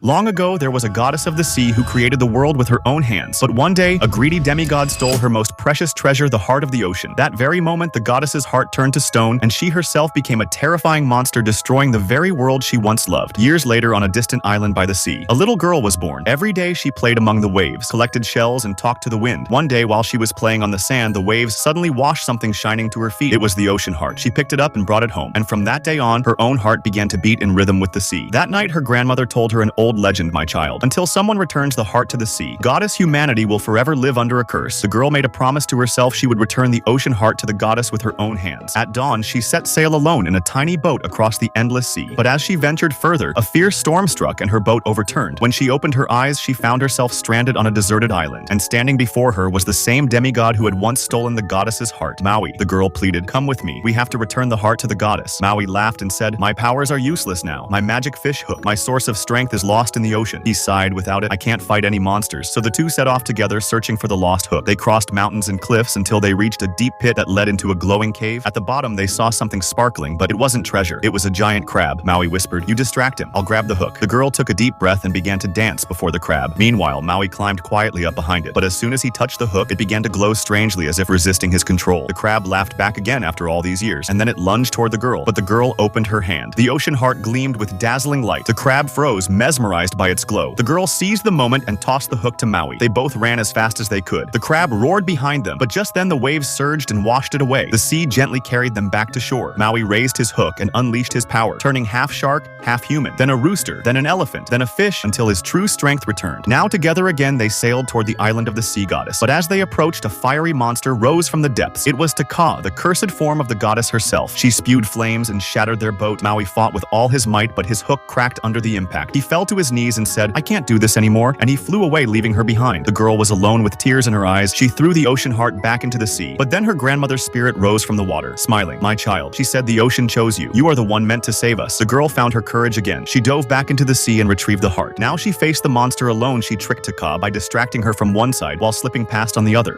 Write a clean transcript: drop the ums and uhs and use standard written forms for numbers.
Long ago, there was a goddess of the sea who created the world with her own hands. But one day, a greedy demigod stole her most precious treasure, the heart of the ocean. That very moment, the goddess's heart turned to stone, and she herself became a terrifying monster, destroying the very world she once loved. Years later, on a distant island by the sea, a little girl was born. Every day, she played among the waves, collected shells, and talked to the wind. One day, while she was playing on the sand, the waves suddenly washed something shining to her feet. It was the ocean heart. She picked it up and brought it home. And from that day on, her own heart began to beat in rhythm with the sea. That night, her grandmother told her an old legend, my child. Until someone returns the heart to the sea, goddess humanity will forever live under a curse. The girl made a promise to herself she would return the ocean heart to the goddess with her own hands. At dawn, she set sail alone in a tiny boat across the endless sea. But as she ventured further, a fierce storm struck and her boat overturned. When she opened her eyes, she found herself stranded on a deserted island. And standing before her was the same demigod who had once stolen the goddess's heart. Maui, the girl pleaded, come with me. We have to return the heart to the goddess. Maui laughed and said, my powers are useless now. My magic fish hook, my source of strength, is lost in the ocean. He sighed, without it, I can't fight any monsters. So the two set off together, searching for the lost hook. They crossed mountains and cliffs until they reached a deep pit that led into a glowing cave. At the bottom, they saw something sparkling, but it wasn't treasure. It was a giant crab. Maui whispered, you distract him. I'll grab the hook. The girl took a deep breath and began to dance before the crab. Meanwhile, Maui climbed quietly up behind it. But as soon as he touched the hook, it began to glow strangely, as if resisting his control. The crab laughed back again after all these years, and then it lunged toward the girl. But the girl opened her hand. The ocean heart gleamed with dazzling light. The crab froze, mesmerized by its glow. The girl seized the moment and tossed the hook to Maui. They both ran as fast as they could. The crab roared behind them, but just then the waves surged and washed it away. The sea gently carried them back to shore. Maui raised his hook and unleashed his power, turning half shark, half human, then a rooster, then an elephant, then a fish, until his true strength returned. Now together again they sailed toward the island of the sea goddess. But as they approached, a fiery monster rose from the depths. It was Taka, the cursed form of the goddess herself. She spewed flames and shattered their boat. Maui fought with all his might, but his hook cracked under the impact. He fell to his knees and said, I can't do this anymore, and he flew away, leaving her behind. The girl was alone with tears in her eyes. She threw the ocean heart back into the sea. But then her grandmother's spirit rose from the water, smiling. My child, she said, the ocean chose you. You are the one meant to save us. The girl found her courage again. She dove back into the sea and retrieved the heart. Now she faced the monster alone. She tricked Taka by distracting her from one side while slipping past on the other.